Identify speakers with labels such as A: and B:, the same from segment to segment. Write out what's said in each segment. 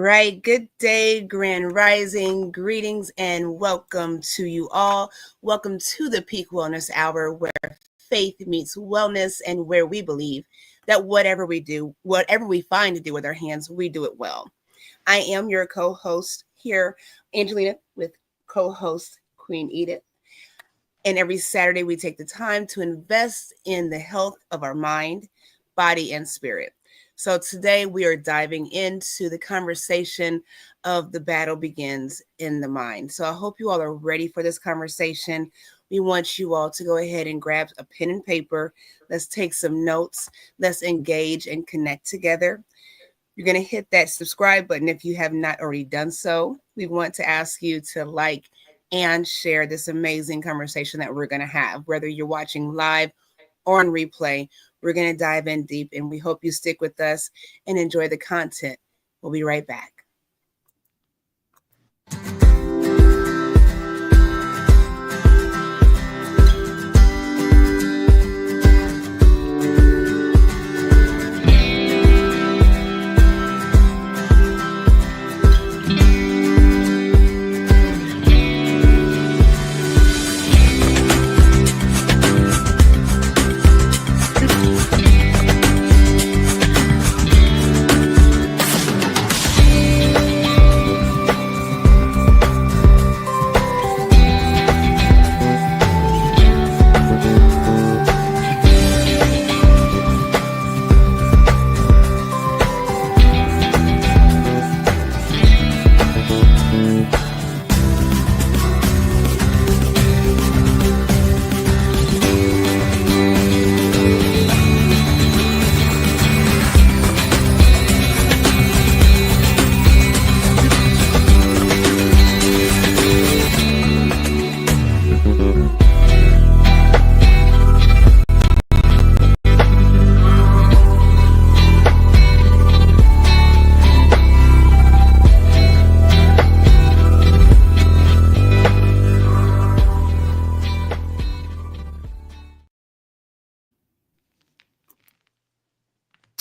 A: right. Good day, grand rising, greetings, and welcome to you all. Welcome to the Peak Wellness Hour, where faith meets wellness and where we believe that whatever we do, whatever we find to do with our hands, we do it well. I am your co host here, Angelina, with co host Queen Edith. And every Saturday, we take the time to invest in the health of our mind, body, and spirit. So today, we are diving into the conversation of the battle begins in the mind. So I hope you all are ready for this conversation. We want you all to go ahead and grab a pen and paper. Let's take some notes. Let's engage and connect together. You're going to hit that subscribe button if you have not already done so. We want to ask you to like and share this amazing conversation that we're going to have, whether you're watching live or on replay. We're going to dive in deep, and we hope you stick with us and enjoy the content. We'll be right back.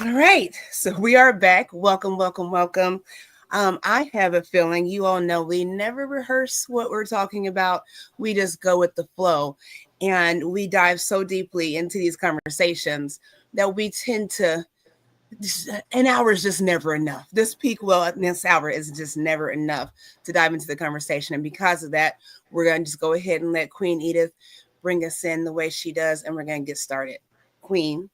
A: All right, so we are back. Welcome, welcome, welcome. I have a feeling you all know we never rehearse what we're talking about. We just go with the flow, and we dive so deeply into these conversations that we tend to. An hour is just never enough. This peak wellness hour is just never enough to dive into the conversation, and because of that, we're going to just go ahead and let Queen Edith bring us in the way she does, and we're going to get started. Queen.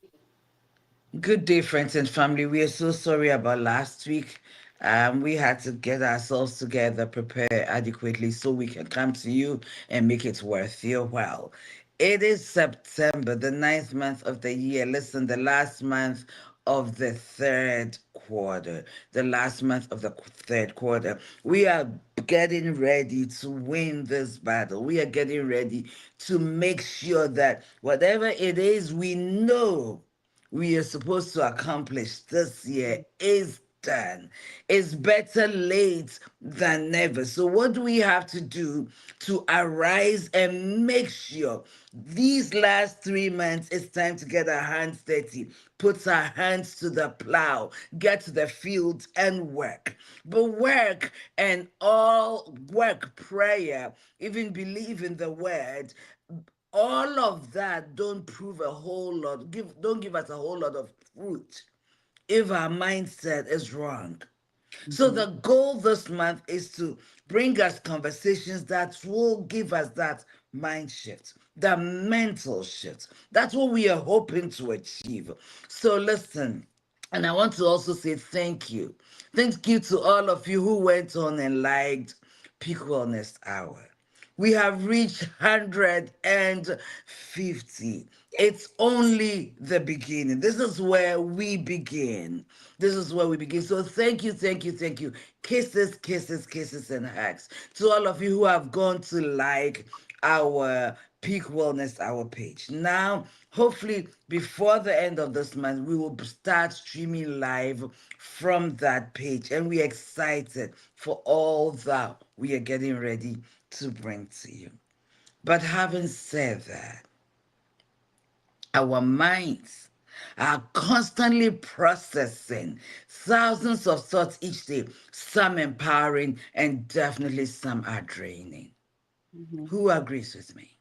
B: Good day, friends and family. We are so sorry about last week. We had to get ourselves together, prepare adequately so we can come to you and make it worth your while. It is September, the ninth month of the year. Listen, the last month of the third quarter. The last month of the third quarter. We are getting ready to win this battle. We are getting ready to make sure that whatever it is we know we are supposed to accomplish this year is done. It's better late than never. So, what do we have to do to arise and make sure these last 3 months it's time to get our hands dirty, put our hands to the plow, get to the field and work? But work and all work, prayer, even believe in the word, all of that don't prove a whole lot, don't give us a whole lot of fruit if our mindset is wrong. So
A: Mhm.
B: the goal this month is to bring us conversations that will give us that mind shift, the mental shift. That's what we are hoping to achieve. So listen, and I want to also say thank you. Thank you to all of you who went on and liked Peak Wellness Hour. We have reached 150. It's only the beginning. This is where we begin. This is where we begin. So thank you, thank you, thank you. Kisses, kisses, kisses, and hugs to all of you who have gone to like our Peak Wellness Hour page. Now, hopefully, before the end of this month, we will start streaming live from that page. And we're excited for all that we are getting ready to bring to you. But having said that, our minds are constantly processing thousands of thoughts each day, some empowering and definitely some are draining.
A: Mhm.
B: Who agrees with me?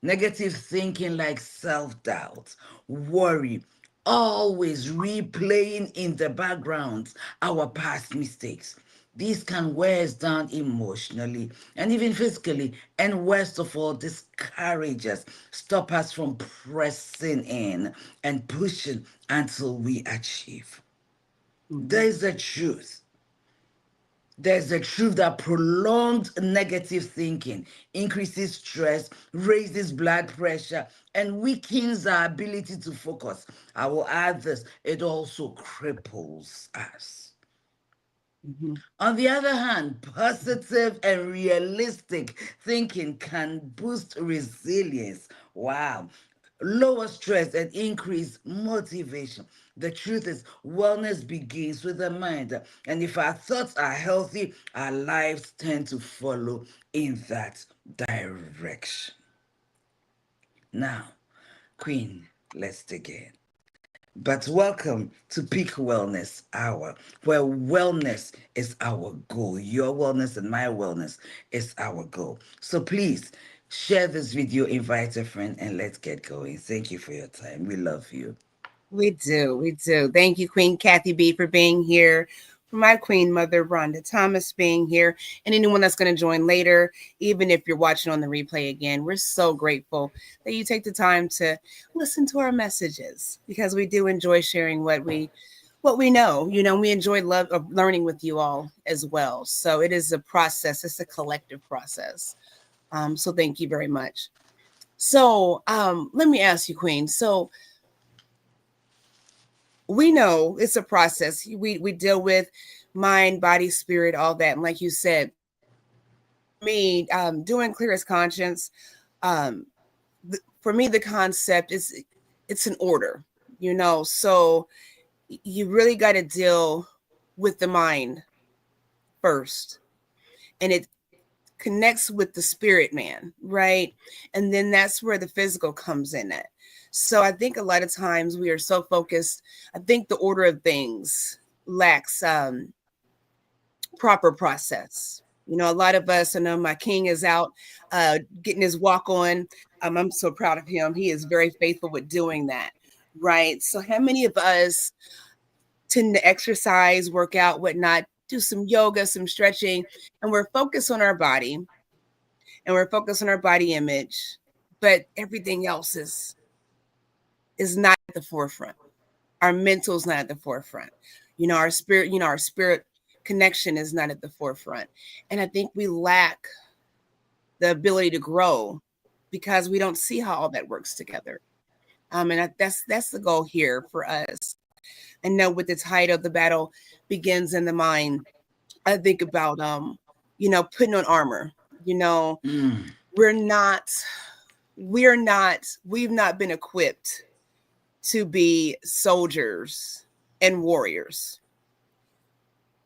B: Negative thinking like self doubt, worry, always replaying in the background our past mistakes. These can wear us down emotionally and even physically, and worst of all, discourage us, stop us from pressing in and pushing until we achieve. There
A: Mhm.
B: is the truth. There's the truth that prolonged negative thinking increases stress, raises blood pressure, and weakens our ability to focus. I will add this, it also cripples us.
A: Mhm.
B: On the other hand, positive and realistic thinking can boost resilience. Wow. Lower stress and increase motivation. The truth is, wellness begins with the mind. And if our thoughts are healthy, our lives tend to follow in that direction. Now, Queen, let's dig in. But welcome to Peak Wellness Hour, where wellness is our goal. Your wellness and my wellness is our goal. So please share this video, invite a friend, and let's get going. Thank you for your time. We love you.
A: We do. We do. Thank you, Queen Kathy B, for being here. For my Queen Mother, Rhonda Thomas, being here. And anyone that's going to join later, even if you're watching on the replay again, we're so grateful that you take the time to listen to our messages because we do enjoy sharing what we know. We enjoy love of learning with you all as well. So it is a process. It's a collective process. So thank you very much. So let me ask you, Queen. So we know it's a process. We deal with mind, body, spirit, all that. And like you said, me doing Clearest Conscience, um, for me the concept is it's an order. So you really got to deal with the mind first, and it connects with the spirit man, right? And then that's where the physical comes in at. So I think a lot of times we are so focused. I think the order of things lacks proper process. A lot of us, I know my king is out getting his walk on. I'm so proud of him. He is very faithful with doing that, right? So how many of us tend to exercise, work out, whatnot, do some yoga, some stretching, and we're focused on our body and we're focused on our body image, but everything else is not at the forefront. Our mental is not at the forefront. Our spirit connection is not at the forefront. And I think we lack the ability to grow because we don't see how all that works together. That's the goal here for us. And know with the title, the battle begins in the mind. I think about putting on armor. You know,
B: Mm,
A: we're not we've not been equipped to be soldiers and warriors,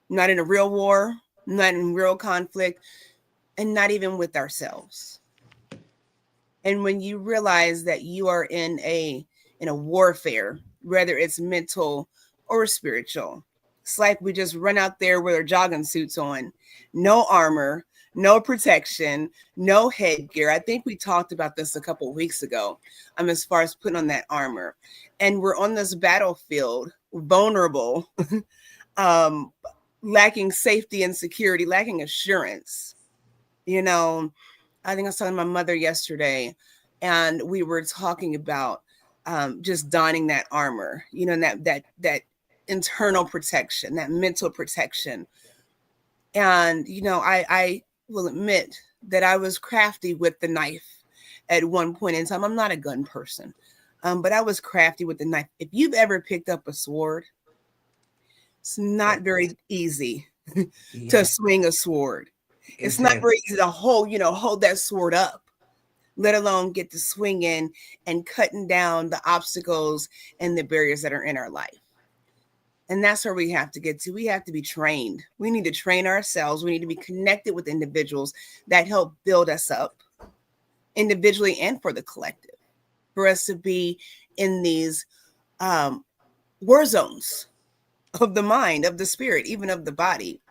A: not in a real war, not in real conflict, and not even with ourselves. And when you realize that you are in a warfare, whether it's mental or spiritual, it's like we just run out there with our jogging suits on, no armor, no protection, no headgear. I think we talked about this a couple of weeks ago, as far as putting on that armor. And we're on this battlefield, vulnerable, um, lacking safety and security, lacking assurance. You know, I think I was talking to my mother yesterday, and we were talking about just donning that armor, and that internal protection, that mental protection. And I will admit that I was crafty with the knife at one point in time. I'm not a gun person, but I was crafty with the knife. If you've ever picked up a sword, it's not
B: yes.
A: very easy to
B: Yeah,
A: swing a sword. It's
B: it
A: not very
B: is.
A: easy to hold that sword up, let alone get to swinging and cutting down the obstacles and the barriers that are in our life. And that's where we have to get to. We have to be trained. We need to train ourselves. We need to be connected with individuals that help build us up individually and for the collective, for us to be in these um, war zones of the mind, of the spirit, even of the body.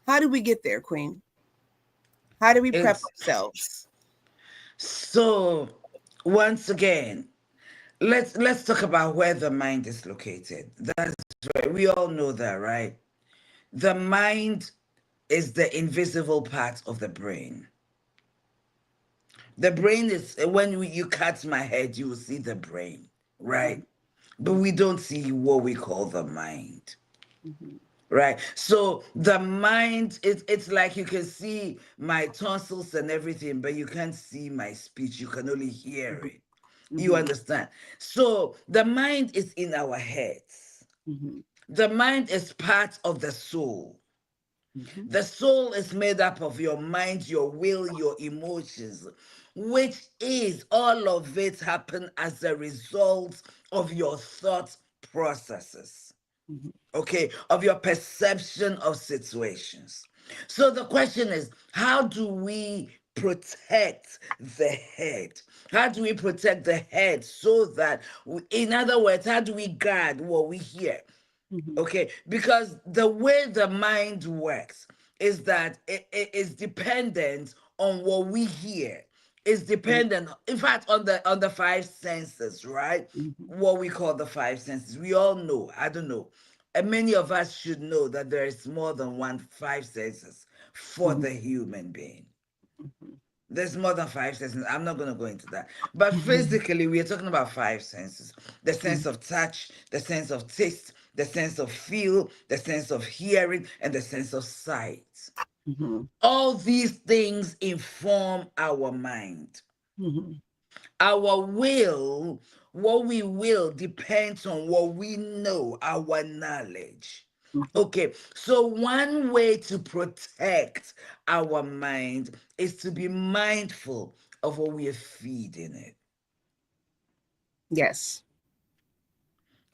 A: How do we get there, Queen? How do we prep
B: It's
A: ourselves?
B: so once again, let's talk about where the mind is located. That's right. We all know that, right? The mind is the invisible part of the brain. The brain is when you cut my head, you will see the brain, right? But we don't see what we call the mind.
A: Mm-hmm.
B: Right. So the mind, it's like you can see my tonsils and everything, but you can't see my speech. You can only hear it. You
A: Mm-hmm.
B: understand? So the mind is in our heads.
A: Mm-hmm.
B: The mind is part of the soul.
A: Mm-hmm.
B: The soul is made up of your mind, your will, your emotions, which is all of it happen as a result of your thought processes,
A: Mm-hmm.
B: okay, of your perception of situations. So the question is, how do we protect the head? How do we protect the head so that, in other words, how do we guard what we hear?
A: Mm-hmm.
B: Okay, because the way the mind works is that it is dependent on what we hear. It's dependent, in fact, on the five senses, right?
A: Mm-hmm.
B: What we call the five senses. We all know, I don't know. And many of us should know that there is more than one five senses for
A: Mm-hmm.
B: the human being. There's more than five senses. I'm not going to go into that. But physically, we are talking about five senses: the sense of touch, the sense of taste, the sense of feel, the sense of hearing, and the sense of sight.
A: Mm-hmm.
B: All these things inform our mind.
A: Mm-hmm.
B: Our will, what we will, depends on what we know, our knowledge.
A: Mm-hmm.
B: Okay, so one way to protect our mind is to be mindful of what we are feeding it.
A: Yes.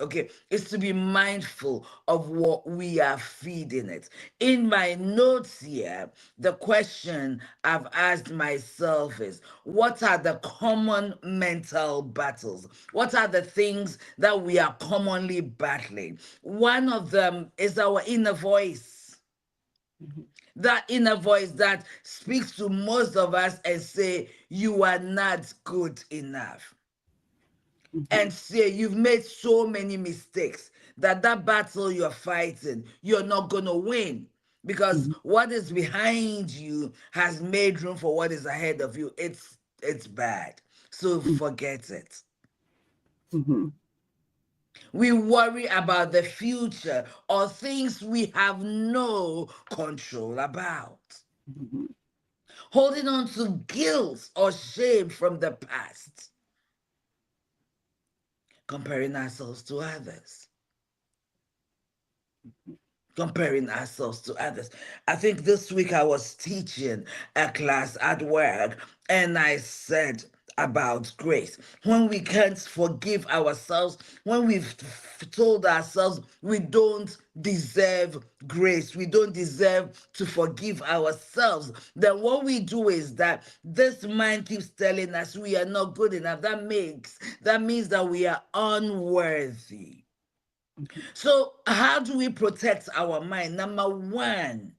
B: Okay, is to be mindful of what we are feeding it. In my notes here, the question I've asked myself is, what are the common mental battles? What are the things that we are commonly battling? One of them is our inner voice.
A: Mm-hmm.
B: That inner voice that speaks to most of us and say, you are not good enough,
A: Mm-hmm.
B: and say you've made so many mistakes that that battle you're fighting, you're not going to win, because
A: Mm-hmm.
B: what is behind you has made room for what is ahead of you. It's bad, so forget it.
A: Mm-hmm.
B: We worry about the future or things we have no control about,
A: Mm-hmm.
B: holding on to guilt or shame from the past, comparing ourselves to others, comparing ourselves to others. I think this week I was teaching a class at work, and I said about grace. When we can't forgive ourselves, when we've told ourselves we don't deserve grace, we don't deserve to forgive ourselves, then what we do is that this mind keeps telling us we are not good enough. That means that we are unworthy. So, how do we protect our mind? Number one,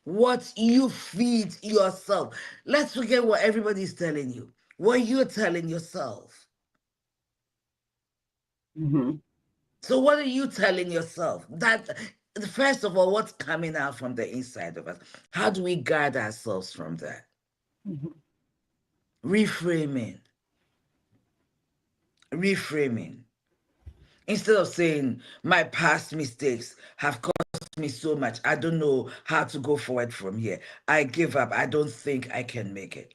B: what you feed yourself. Let's forget what everybody's telling you, what you're telling yourself.
A: Mm-hmm.
B: So, what are you telling yourself? That, first of all, what's coming out from the inside of us? How do we guard ourselves from that?
A: Mm-hmm.
B: Reframing, reframing. Instead of saying, my past mistakes have cost me so much, I don't know how to go forward from here, I give up, I don't think I can make it.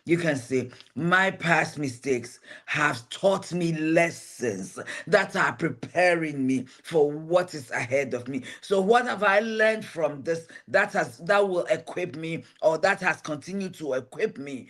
B: You can say, my past mistakes have taught me lessons that are preparing me for what is ahead of me. So what have I learned from this that will equip me, or that has continued to equip me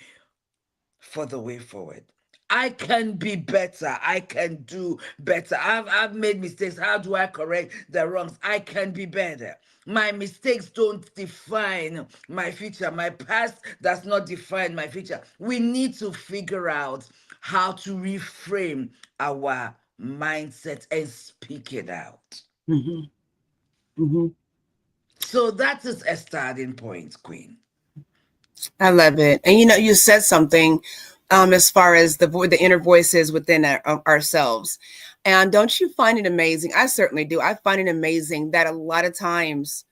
B: for the way forward? I can be better. I can do better. I've made mistakes. How do I correct the wrongs? I can be better. My mistakes don't define my future. My past does not define my future. We need to figure out how to reframe our mindset and speak it out.
A: Mm-hmm. Mm-hmm.
B: So that is a starting point, Queen.
A: I love it. And you said something as far as the inner voices within ourselves. And don't you find it amazing? I certainly do. I find it amazing that a lot of times,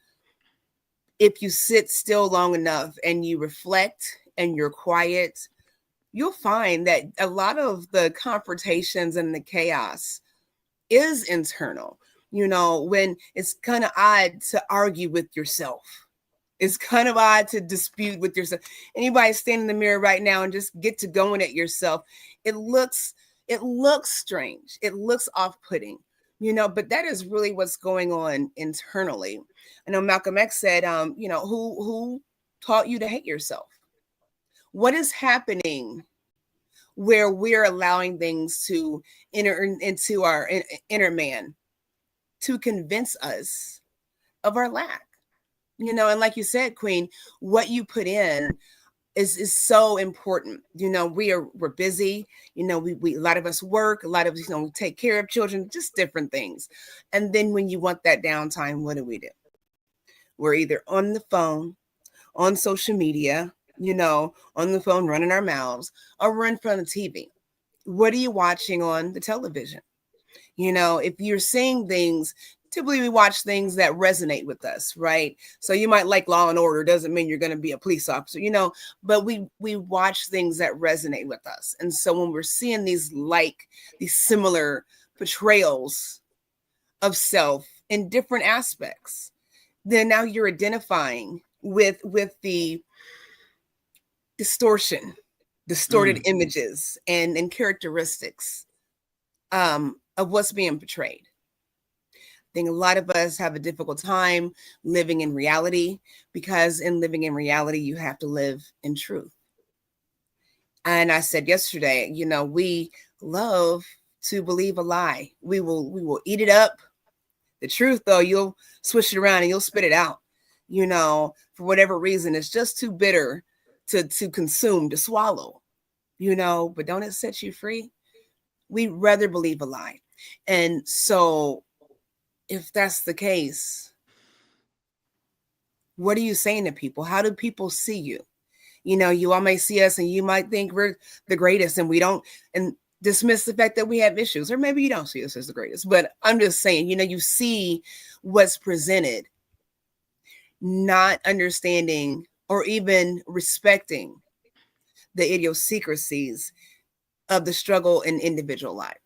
A: if you sit still long enough and you reflect and you're quiet, you'll find that a lot of the confrontations and the chaos is internal. When it's kind of odd to argue with yourself. It's kind of odd to dispute with yourself. Anybody stand in the mirror right now and just get to going at yourself. It looks it looks strange. It looks off-putting. But that is really what's going on internally. I know Malcolm X said, who taught you to hate yourself? What is happening where we're allowing things to enter into our inner man to convince us of our lack? And like you said, Queen, what you put in is so important. We're busy. We a lot of us work, a lot of us, we take care of children, just different things. And then when you want that downtime, what do? We're either on the phone, on social media, on the phone running our mouths, or we're in front of TV. What are you watching on the television? If you're seeing things, typically we watch things that resonate with us, right? So you might like Law and Order, doesn't mean you're going to be a police officer, but we watch things that resonate with us. And so when we're seeing these similar portrayals of self in different aspects, then now you're identifying with the distorted images and characteristics of what's being portrayed. I think a lot of us have a difficult time living in reality, because in living in reality, you have to live in truth. And I said yesterday, we love to believe a lie. We will eat it up. The truth, though, you'll swish it around and you'll spit it out. For whatever reason, it's just too bitter to consume, to swallow. But don't it set you free? We'd rather believe a lie. And so if that's the case, what are you saying to people? How do people see you? You all may see us and you might think we're the greatest, and we don't, and dismiss the fact that we have issues. Or maybe you don't see us as the greatest, but I'm just saying, you see what's presented, not understanding or even respecting the idiosyncrasies of the struggle in individual life.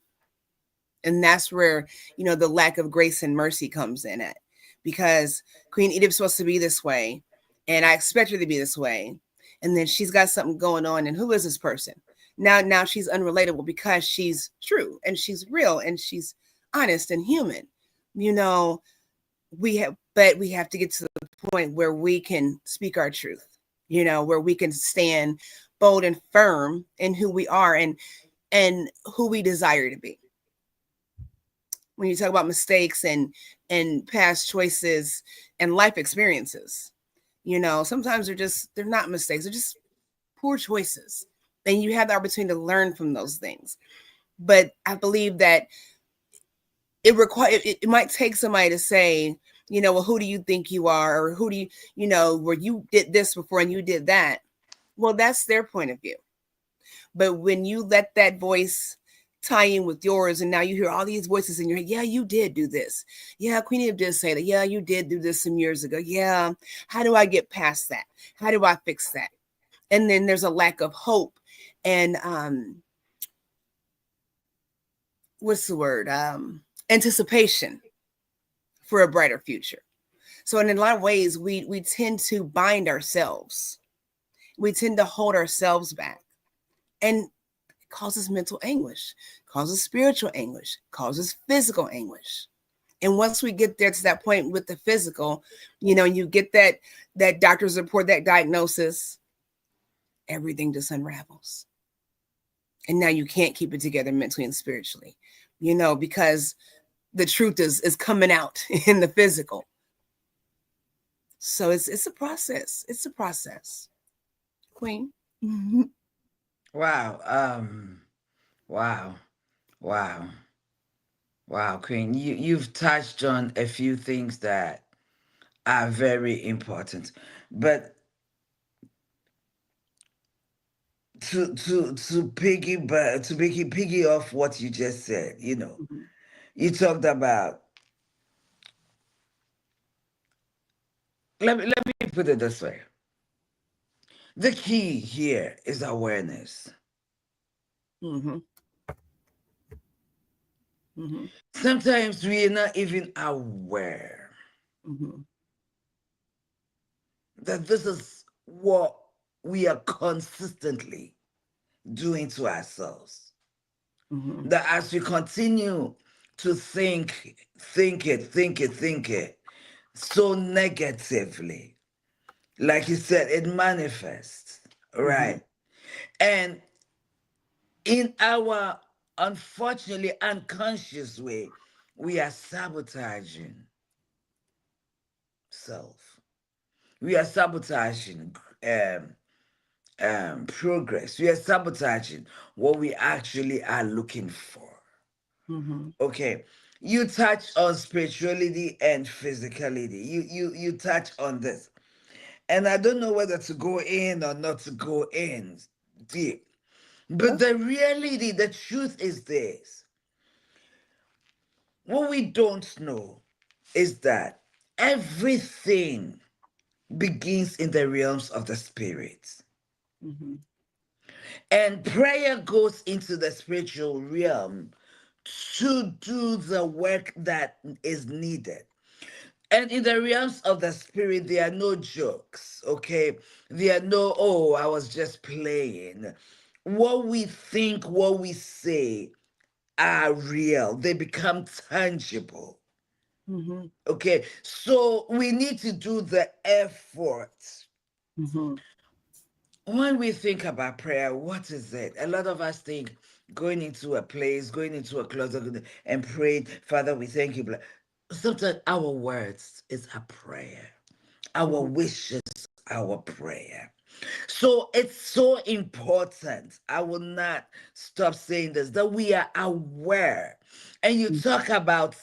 A: And that's where, the lack of grace and mercy comes in at. Because Queen Edith's supposed to be this way, and I expect her to be this way. And then she's got something going on. And who is this person? Now she's unrelatable, because she's true and she's real and she's honest and human. We have to get to the point where we can speak our truth, where we can stand bold and firm in who we are and who we desire to be. When you talk about mistakes and past choices and life experiences, sometimes they're not mistakes, they're just poor choices. And you have the opportunity to learn from those things. But I believe that it might take somebody to say, well, who do you think you are? Or who do where you did this before and you did that. Well, that's their point of view. But when you let that voice tie in with yours, and now you hear all these voices in your head, yeah, you did do this. Yeah, Queen Eve did say that. Yeah, you did do this some years ago. Yeah, how do I get past that? How do I fix that? And then there's a lack of hope and what's the word? Anticipation for a brighter future. So in a lot of ways, we tend to bind ourselves. We tend to hold ourselves back. And it causes mental anguish, causes spiritual anguish, causes physical anguish. And once we get there to that point with the physical, you get that doctor's report, that diagnosis, everything just unravels. And now you can't keep it together mentally and spiritually, because the truth is coming out in the physical. So it's a process. It's a process. Queen.
B: Wow. Wow. Wow. Wow, Queen, you've touched on a few things that are very important. But to piggy off what you just said,
A: Mhm.
B: you talked about, let me put it this way. The key here is awareness.
A: Mhm. Mhm.
B: Sometimes we are not even aware
A: Mhm.
B: that this is what we are consistently doing to ourselves.
A: Mhm.
B: That as we continue to think it so negatively, like you said, it manifests,
A: Mhm.
B: right? And in our unfortunately unconscious way, we are sabotaging self. We are sabotaging progress. We are sabotaging what we actually are looking for.
A: Mhm.
B: Okay, you touch on spirituality and physicality. You touch on this, and I don't know whether to go in or not to go in deep. But the reality, the truth is this: what we don't know is that everything begins in the realms of the spirit.
A: Mhm.
B: And prayer goes into the spiritual realm to do the work that is needed. And in the realms of the spirit, there are no jokes, okay? There are no, oh, I was just playing. What we think, what we say are real, they become tangible,
A: Mhm.
B: okay? So we need to do the effort.
A: Mhm.
B: When we think about prayer, what is it? A lot of us think going into a place, going into a closet and praying, Father, we thank you. Sometimes our words is a prayer. Our
A: Mhm.
B: wishes, our prayer. So it's so important. I will not stop saying this, that we are aware. And you talked about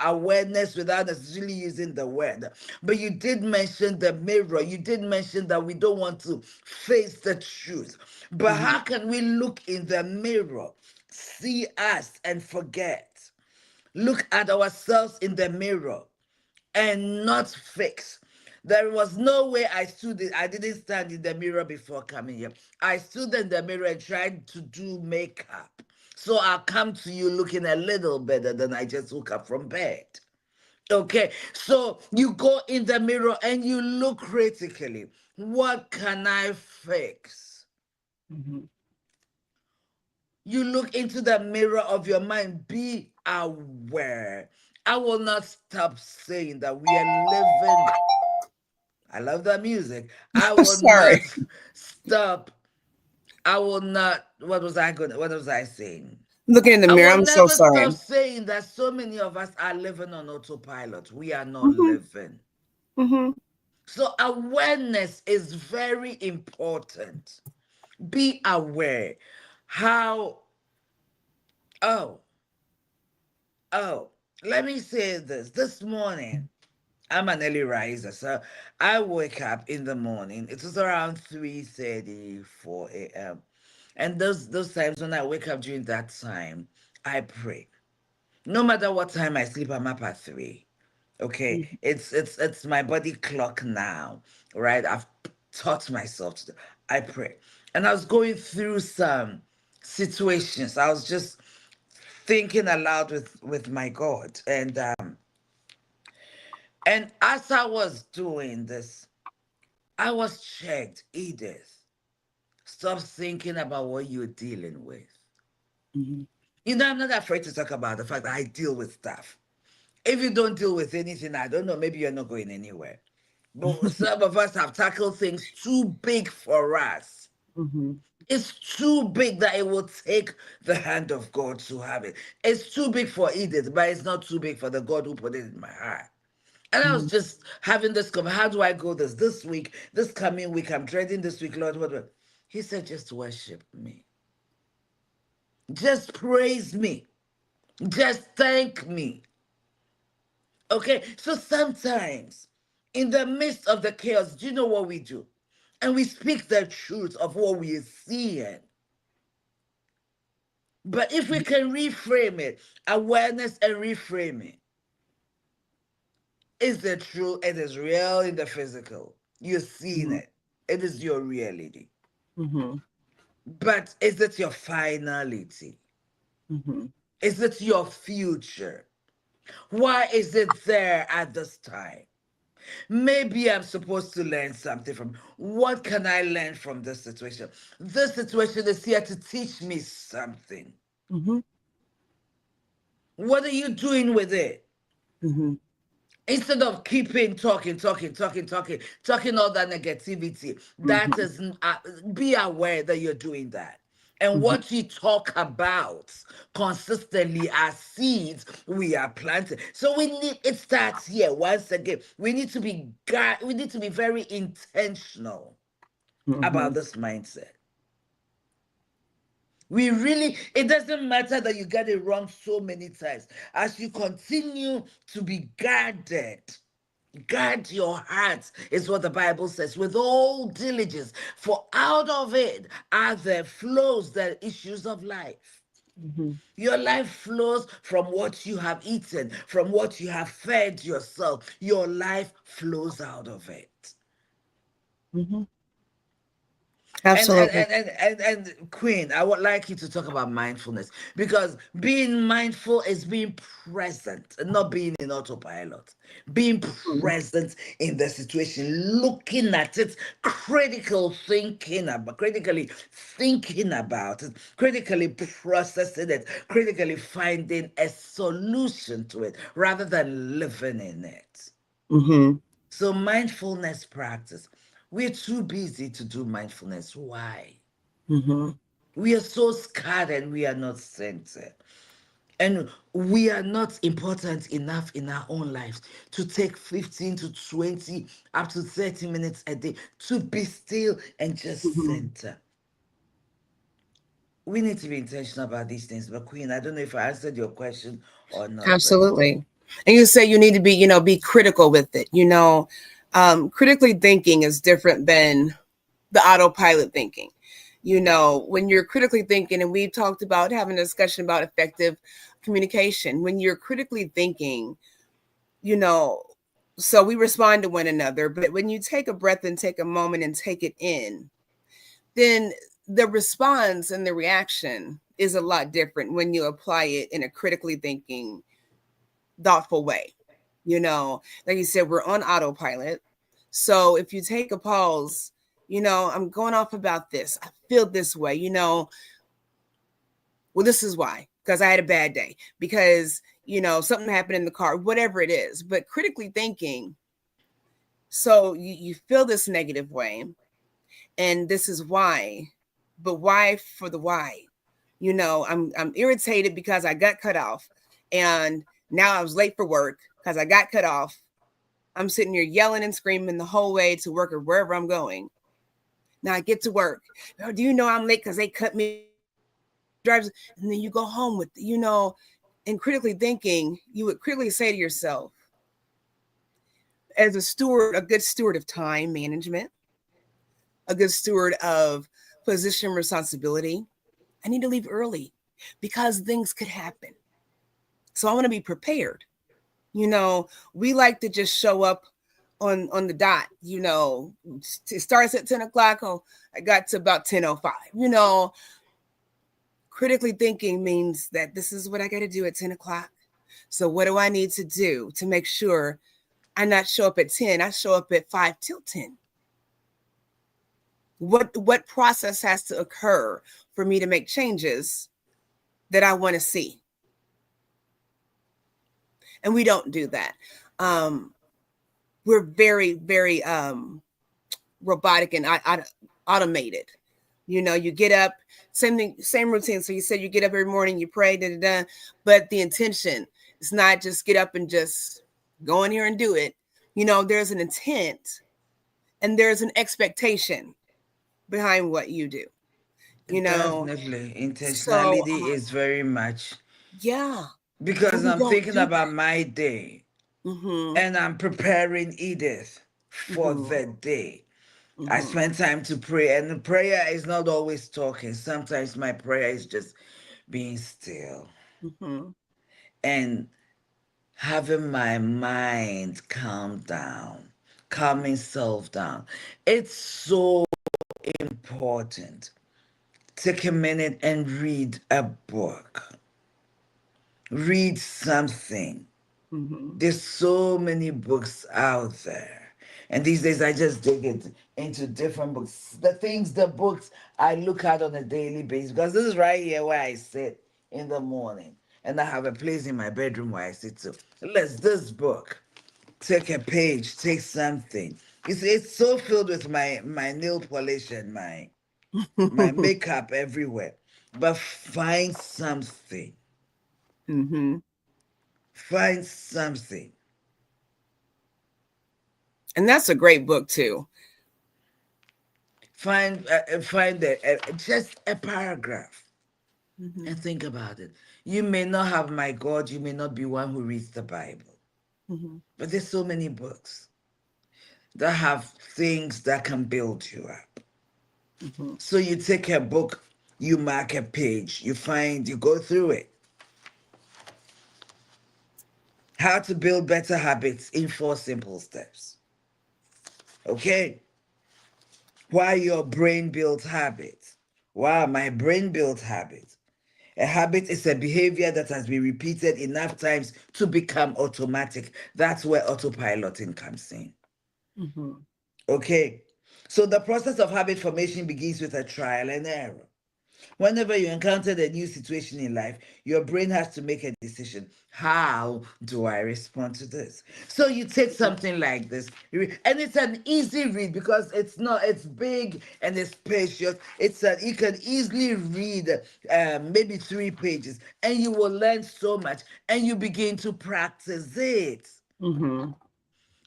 B: awareness without necessarily using the word. But you did mention the mirror. You did mention that we don't want to face the truth. But
A: Mhm.
B: how can we look in the mirror, see us and forget? Look at ourselves in the mirror and not fix. There was no way I didn't stand in the mirror before coming here. I stood in the mirror and tried to do makeup. So I'll come to you looking a little better than I just woke up from bed. Okay, so you go in the mirror and you look critically. What can I fix?
A: Mhm.
B: You look into the mirror of your mind. Be aware. I will not stop saying that we are living. I love that music. I will
A: Sorry.
B: not stop. I will not. What was I saying?
A: Looking in the
B: I
A: mirror.
B: will
A: I'm so
B: never stop
A: sorry.
B: saying that so many of us are living on autopilot. We are not
A: Mhm.
B: living.
A: Mhm.
B: So awareness is very important. Be aware. How, oh, oh, let me say this. This morning, I'm an early riser, so I wake up in the morning. It was around 3:34 a.m. And those times when I wake up during that time, I pray. No matter what time I sleep, I'm up at 3. Okay.
A: Mhm.
B: It's my body clock now, right? I've taught myself to I pray. And I was going through some situations. I was just thinking aloud with my God. And as I was doing this, I was checked. Edith, stop thinking about what you're dealing with.
A: Mhm.
B: I'm not afraid to talk about the fact that I deal with stuff. If you don't deal with anything, I don't know, maybe you're not going anywhere. But some of us have tackled things too big for us.
A: Mhm.
B: It's too big that it will take the hand of God to have it. It's too big for Edith, but it's not too big for the God who put it in my heart. And I was
A: Mhm.
B: just having this conversation. How do I go this week, this coming week? I'm dreading this week, Lord. What? He said, just worship me. Just praise me. Just thank me. Okay? So sometimes, in the midst of the chaos, do you know what we do? And we speak the truth of what we are seeing. But if we can reframe it, awareness and reframe it, is the truth, it is real in the physical. You're seeing
A: Mm-hmm.
B: it. It is your reality.
A: Mm-hmm.
B: But is it your finality?
A: Mm-hmm.
B: Is it your future? Why is it there at this time? Maybe I'm supposed to learn something from. What can I learn from this situation? This situation is here to teach me something.
A: Mm-hmm.
B: What are you doing with it?
A: Mm-hmm.
B: Instead of keeping talking all that negativity, that
A: Mm-hmm.
B: is, be aware that you're doing that. And
A: Mm-hmm.
B: what you talk about consistently are seeds we are planting. So we need, it starts here once again. We need to be very intentional
A: Mm-hmm.
B: about this mindset. We really, it doesn't matter that you get it wrong so many times. As you continue to be guarded, guard your heart, is what the Bible says, with all diligence, for out of it are the flows, the issues of life.
A: Mm-hmm.
B: Your life flows from what you have eaten, from what you have fed yourself. Your life flows out of it.
A: Mm-hmm.
B: And and,
A: Absolutely.
B: and and and and Queen, I would like you to talk about mindfulness, because being mindful is being present and not being in autopilot. Being
A: Mm-hmm.
B: present in the situation, looking at it, critically thinking about it, critically processing it, critically finding a solution to it rather than living in it.
A: Mm-hmm.
B: So, mindfulness practice. We're too busy to do mindfulness. Why?
A: Mm-hmm.
B: We are so scattered, we are not centered. And we are not important enough in our own lives to take 15 to 20, up to 30 minutes a day to be still and just
A: Mm-hmm.
B: center. We need to be intentional about these things. But, Queen, I don't know if I answered your question or not, but
A: Absolutely. And you say you need to be, be critical with it. Critically thinking is different than the autopilot thinking. When you're critically thinking, and we've talked about having a discussion about effective communication, when you're critically thinking, you know, so we respond to one another, but when you take a breath and take a moment and take it in, then the response and the reaction is a lot different when you apply it in a critically thinking, thoughtful way. Like you said, we're on autopilot. So if you take a pause, I'm going off about this. I feel this way, well, this is why, because I had a bad day, because, something happened in the car, whatever it is. But critically thinking, so you feel this negative way, and this is why, but why for the why? I'm irritated because I got cut off, and now I was late for work because I got cut off. I'm sitting here yelling and screaming the whole way to work or wherever I'm going. Now I get to work. Oh, do you know I'm late because they cut me off? Drives, and then you go home with, and critically thinking, you would critically say to yourself, as a steward, a good steward of time management, a good steward of position responsibility, I need to leave early because things could happen. So I want to be prepared. We like to just show up on the dot. It starts at 10 o'clock. Oh, I got to about 10:05. Critically thinking means that this is what I got to do at 10 o'clock. So what do I need to do to make sure I not show up at 10? I show up at 5 till 10. What process has to occur for me to make changes that I want to see? And we don't do that. We're very, very robotic and automated. You get up, same thing, same routine. So you said you get up every morning, you pray, but the intention is not just get up and just go in here and do it. There's an intent and there's an expectation behind what you do. You know,
B: definitely
A: so
B: intentionality is very much
A: yeah. And
B: because
A: we
B: I'm
A: don't
B: thinking
A: do
B: about
A: that.
B: my day
A: Mm-hmm.
B: and I'm preparing Edith for
A: Mm-hmm.
B: the day. I
A: Mm-hmm.
B: spend time to pray, and prayer is not always talking. Sometimes my prayer is just being still
A: Mm-hmm.
B: and having my mind calm down, calming self down. It's so important. Take a minute and read a book, read something.
A: Mm-hmm.
B: There's so many books out there. And these days I just dig it into different books. The books I look at on a daily basis. Because this is right here where I sit in the morning. And I have a place in my bedroom where I sit too. This book. Take a page, take something. It's so filled with my nail polish and my makeup everywhere. But find something.
A: Mm-hmm.
B: Find something.
A: And that's a great book too.
B: Find just a paragraph
A: Mm-hmm.
B: and think about it. You may not have my God, you may not be one who reads the Bible,
A: Mm-hmm.
B: but there's so many books that have things that can build you up.
A: Mm-hmm.
B: So you take a book, you mark a page, you go through it. How to build better habits in 4 simple steps. Okay? Why your brain builds habits. Wow, my brain builds habits. A habit is a behavior that has been repeated enough times to become automatic. That's where autopiloting comes in.
A: Mm-hmm.
B: Okay? So the process of habit formation begins with a trial and error. Whenever you encounter a new situation in life, your brain has to make a decision. How do I respond to this? So you take something like this, and it's an easy read because it's big and it's spacious. You can easily read maybe 3 pages, and you will learn so much, and you begin to practice it.
A: Mm-hmm.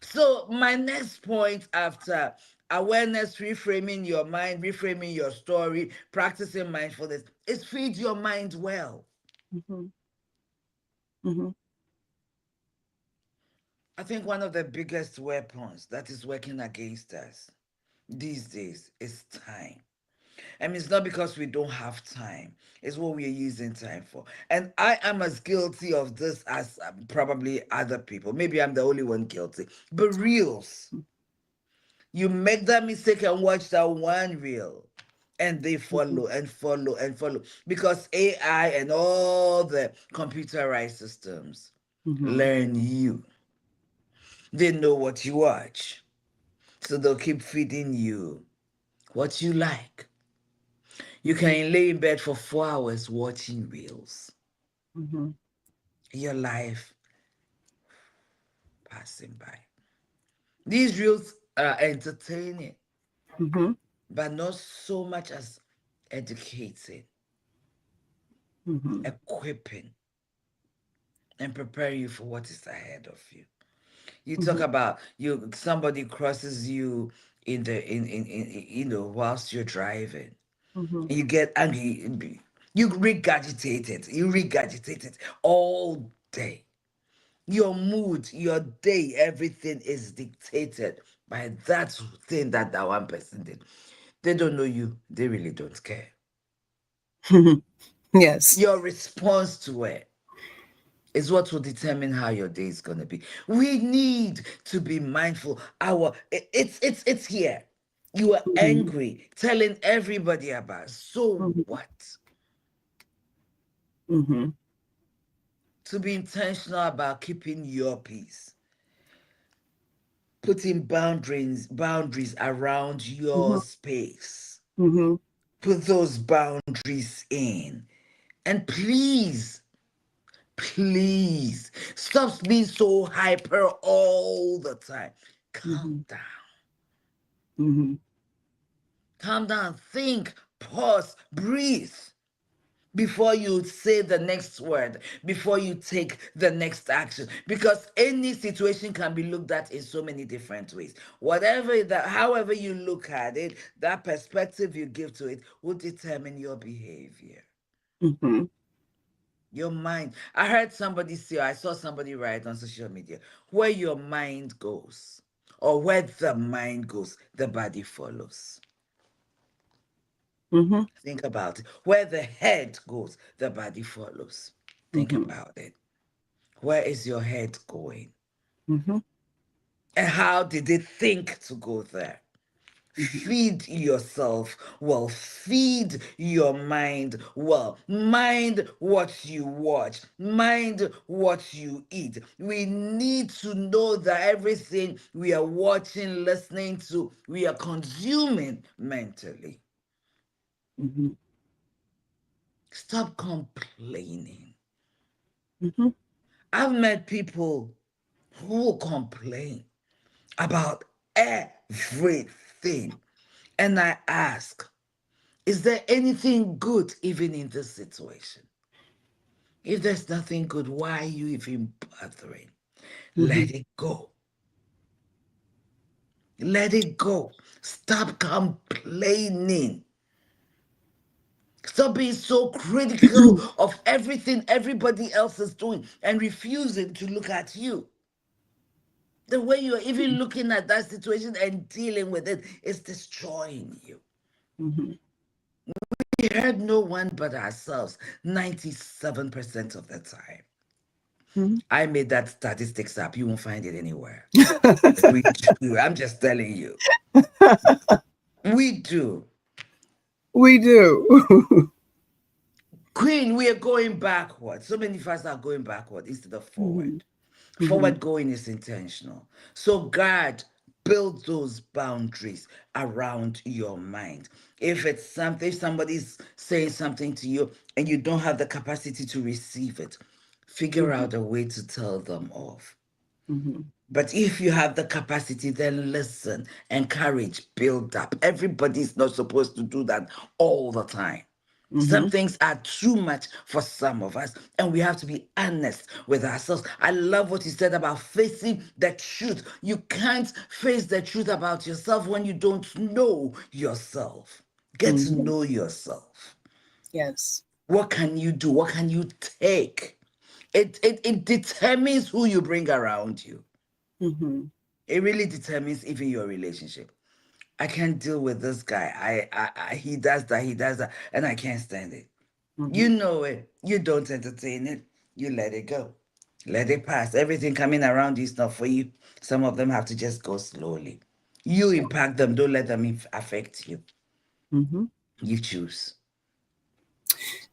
B: So my next point after awareness, reframing your mind, reframing your story, practicing mindfulness is feed your mind well.
A: Mm-hmm. Mm-hmm.
B: I think one of the biggest weapons that is working against us these days is time. I mean, it's not because we don't have time. It's what we are using time for. And I am as guilty of this as probably other people. Maybe I'm the only one guilty. But reels. You make that mistake and watch that one reel, and they
A: Mm-hmm.
B: follow and follow and follow because AI and all the computerized systems
A: Mm-hmm.
B: learn you. They know what you watch, so they'll keep feeding you what you like. You
A: Mm-hmm.
B: can lay in bed for 4 hours watching reels.
A: Mm-hmm.
B: Your life passing by. These reels are entertaining,
A: Mm-hmm.
B: but not so much as educating,
A: Mm-hmm.
B: equipping, and prepare you for what is ahead of you. You talk
A: Mm-hmm.
B: about somebody crosses you whilst you're driving.
A: Mm-hmm.
B: You get angry, you regurgitate it. You regurgitate it all day. Your mood, your day, everything is dictated by that thing that one person did. They don't know you. They really don't care.
A: Yes.
B: Your response to it is what will determine how your day is going to be. We need to be mindful. It's here. You are
A: Mm-hmm.
B: angry, telling everybody about. So
A: Mm-hmm.
B: what?
A: Mm-hmm.
B: To be intentional about keeping your peace, putting boundaries around your
A: Mm-hmm.
B: space.
A: Mm-hmm.
B: Put those boundaries in. And please stop being so hyper all the time. Calm
A: Mm-hmm.
B: down.
A: Mm-hmm.
B: Calm down, think, pause, breathe before you say the next word, before you take the next action. Because any situation can be looked at in so many different ways. However you look at it, that perspective you give to it will determine your behavior.
A: Mm-hmm.
B: Your mind. I heard somebody say, I saw somebody write on social media, where your mind goes, or where the mind goes, the body follows.
A: Mm-hmm.
B: Think about it. Where the head goes, the body follows. Think
A: Mm-hmm.
B: about it. Where is your head going?
A: Mm-hmm.
B: And how did it think to go there?
A: Mm-hmm.
B: Feed yourself well, feed your mind well. Mind what you watch, mind what you eat. We need to know that everything we are watching, listening to, we are consuming mentally.
A: Mm-hmm.
B: Stop complaining.
A: Mm-hmm.
B: I've met people who complain about everything, and I ask, is there anything good even in this situation? If there's nothing good, why are you even bothering?
A: Mm-hmm.
B: Let it go. Let it go. Stop complaining. Stop being so critical of everything everybody else is doing and refusing to look at you. The way you're even looking at that situation and dealing with it is destroying you.
A: Mm-hmm.
B: We heard no one but ourselves 97% of the time. I made that statistics up. You won't find it anywhere. We do. I'm just telling you. We do.
A: We do.
B: Queen, we are going backward. So many of us are going backward instead of
A: Mm-hmm.
B: forward.
A: Mm-hmm.
B: Forward going is intentional. So God, build those boundaries around your mind. If it's something, if somebody's saying something to you and you don't have the capacity to receive it, figure
A: Mm-hmm.
B: out a way to tell them off.
A: Mm-hmm.
B: But if you have the capacity, then listen, encourage, build up. Everybody's not supposed to do that all the time.
A: Mm-hmm.
B: Some things are too much for some of us, and we have to be honest with ourselves. I love what you said about facing the truth. You can't face the truth about yourself when you don't know yourself. Get to
A: Mm-hmm.
B: know yourself.
A: Yes.
B: What can you do? What can you take? It determines who you bring around you.
A: Mm-hmm.
B: It really determines even your relationship. I can't deal with this guy. He does that, and I can't stand it.
A: Mm-hmm.
B: You know it. You don't entertain it. You let it go. Let it pass. Everything coming around you is not for you. Some of them have to just go slowly. You impact them. Don't let them affect you.
A: Mm-hmm.
B: You choose.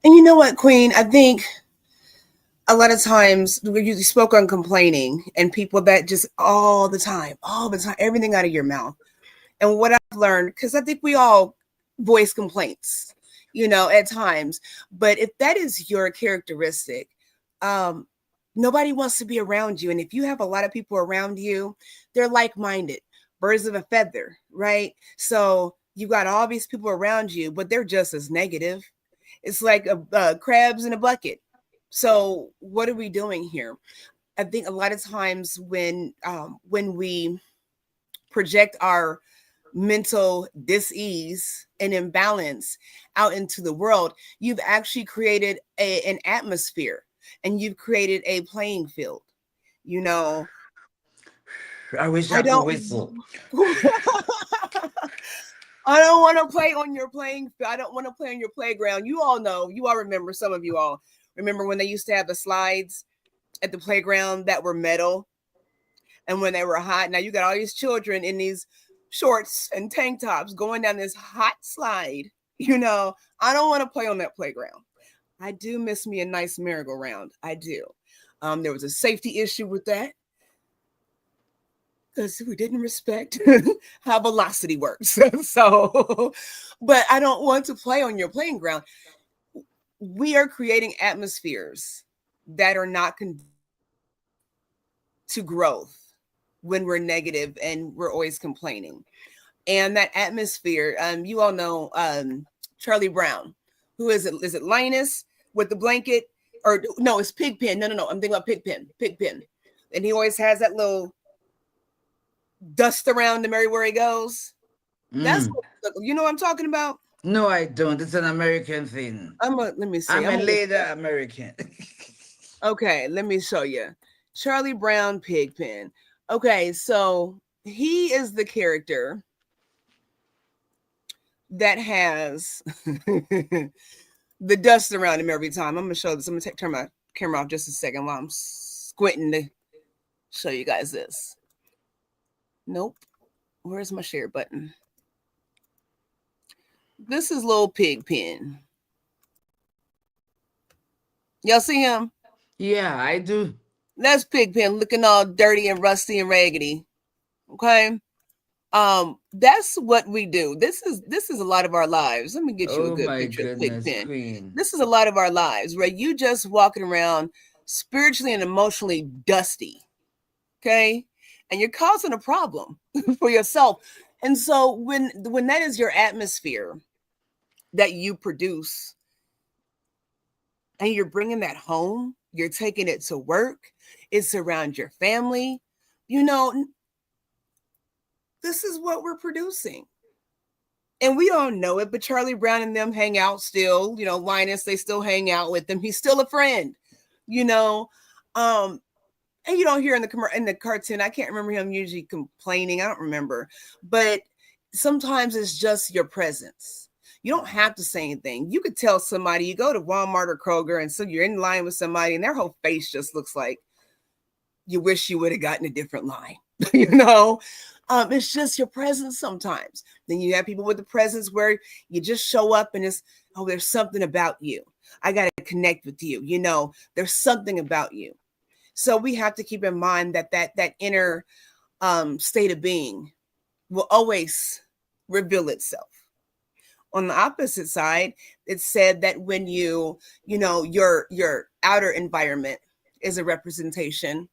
A: And you know what, Queen? I think a lot of times you spoke on complaining and people that just all the time, everything out of your mouth. And what I've learned, because I think we all voice complaints, at times. But if that is your characteristic, um, nobody wants to be around you. And if you have a lot of people around you, they're like minded, birds of a feather, right? So you got all these people around you, but they're just as negative. It's like crabs in a bucket. So what are we doing here? I think a lot of times when we project our mental dis-ease and imbalance out into the world, you've actually created an atmosphere and you've created a playing field. You know,
B: I wish
A: I
B: I could
A: don't
B: whistle.
A: I don't want to play on your playing field. I don't want to play on your playground. You all know, you all remember, some of you all remember when they used to have the slides at the playground that were metal and when they were hot. Now you got all these children in these shorts and tank tops going down this hot slide. I don't want to play on that playground. I do miss me a nice merry-go-round. I do. There was a safety issue with that because we didn't respect how velocity works. So, but I don't want to play on your playing ground. We are creating atmospheres that are not to growth when we're negative and we're always complaining. And that atmosphere, you all know Charlie Brown. Who is it? Is it Linus with the blanket? Or no, it's Pigpen. No. I'm thinking about Pigpen. Pigpen. And he always has that little dust around him everywhere he goes. That's
B: Mm.
A: what, you know what I'm talking about?
B: No, I don't. It's an American thing.
A: Let me see.
B: I'm
A: I'm
B: a
A: gonna look
B: later
A: up.
B: American.
A: Okay, let me show you. Charlie Brown Pigpen. Okay, so he is the character that has the dust around him every time. I'm gonna show this. I'm gonna turn my camera off just a second while I'm squinting to show you guys this. Nope. Where's my share button? This is little Pigpen. Y'all see him?
B: Yeah, I do.
A: That's Pigpen looking all dirty and rusty and raggedy. Okay. That's what we do. This is a lot of our lives. Let me get you a
B: Oh
A: good
B: my
A: picture of
B: goodness,
A: Pigpen.
B: Queen.
A: This is a lot of our lives where you just walking around spiritually and emotionally dusty. Okay. And you're causing a problem for yourself. And so when that is your atmosphere that you produce and you're bringing that home, you're taking it to work, it's around your family, you know, this is what we're producing. And we don't know it, but Charlie Brown and them hang out still. Linus, they still hang out with them. He's still a friend, you know. And you don't hear in the cartoon, I can't remember him usually complaining. I don't remember. But sometimes it's just your presence. You don't have to say anything. You could tell somebody, you go to Walmart or Kroger, and so you're in line with somebody, and their whole face just looks like you wish you would have gotten a different line, you know? It's just your presence sometimes. Then you have people with the presence where you just show up and it's, oh, there's something about you. I got to connect with you. There's something about you. So we have to keep in mind that inner state of being will always reveal itself. On the opposite side, it's said that when your outer environment is a representation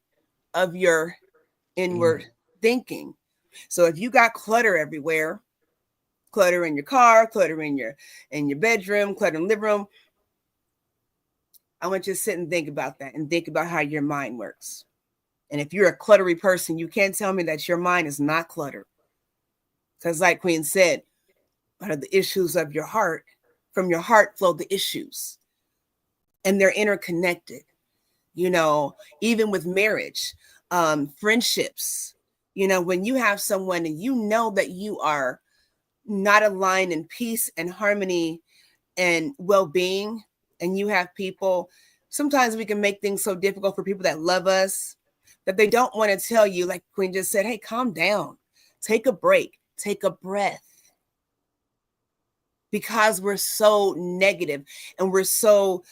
A: of your inward thinking. So if you got clutter everywhere, clutter in your car, clutter in your bedroom, clutter in the living room, I want you to sit and think about that and think about how your mind works. And if you're a cluttery person, you can't tell me that your mind is not cluttered. Because like Queen said, out of the issues of your heart, from your heart flow the issues. And they're interconnected. Even with marriage, friendships, when you have someone and you know that you are not aligned in peace and harmony and well-being, and you have people, sometimes we can make things so difficult for people that love us that they don't want to tell you, like Queen just said, hey, calm down, take a break, take a breath. Because we're so negative and we're so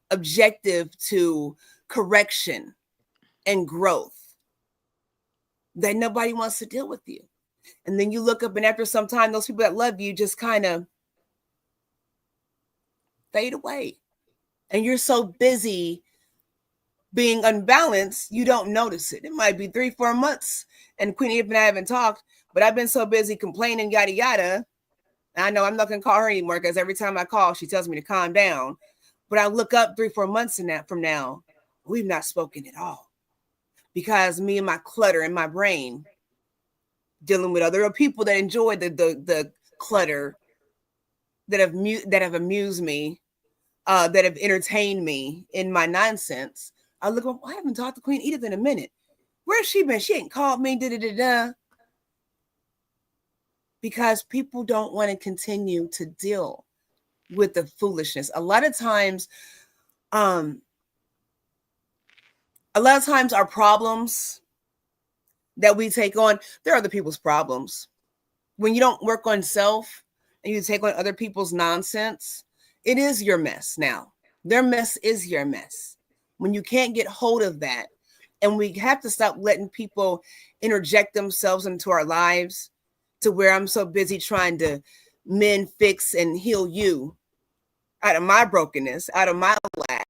A: objective to correction and growth that nobody wants to deal with you. And then you look up and after some time, those people that love you just kind of fade away. And you're so busy being unbalanced, you don't notice it. It might be 3-4 months and Queen Edith and I haven't talked, but I've been so busy complaining, yada, yada. And I know I'm not going to call her anymore because every time I call, she tells me to calm down. But I look up 3-4 months from now, we've not spoken at all. Because me and my clutter in my brain, dealing with other people that enjoy the clutter, that have amused me, that have entertained me in my nonsense. I look up, I haven't talked to Queen Edith in a minute. Where's she been? She ain't called me, da-da-da-da. Because people don't want to continue to deal with the foolishness. A lot of times our problems that we take on, they're other people's problems. When you don't work on self and you take on other people's nonsense, it is your mess now. Their mess is your mess. When you can't get hold of that, and we have to stop letting people interject themselves into our lives to where I'm so busy trying to mend, fix, and heal you out of my brokenness, out of my lack,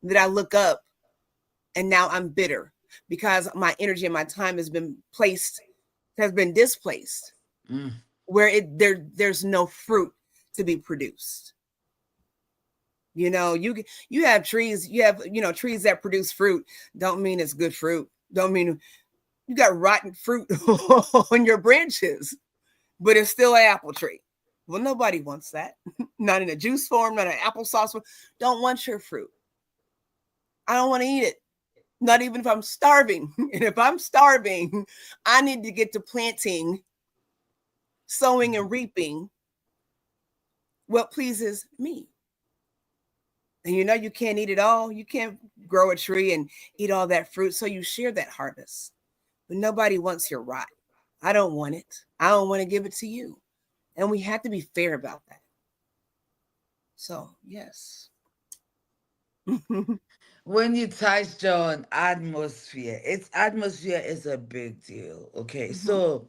A: that I look up and now I'm bitter because my energy and my time has been displaced, where there's no fruit to be produced. You have trees, trees that produce fruit. Don't mean it's good fruit. Don't mean you got rotten fruit on your branches, but it's still an apple tree. Well, nobody wants that. Not in a juice form, not in applesauce form. Don't want your fruit. I don't want to eat it. Not even if I'm starving. And if I'm starving, I need to get to planting, sowing, and reaping what pleases me. And you know you can't eat it all. You can't grow a tree and eat all that fruit. So you share that harvest. But nobody wants your rot. I don't want it. I don't want to give it to you. And we have to be fair about that. So, yes.
B: When you touched on atmosphere, it's atmosphere is a big deal. Okay,
A: Mhm,
B: so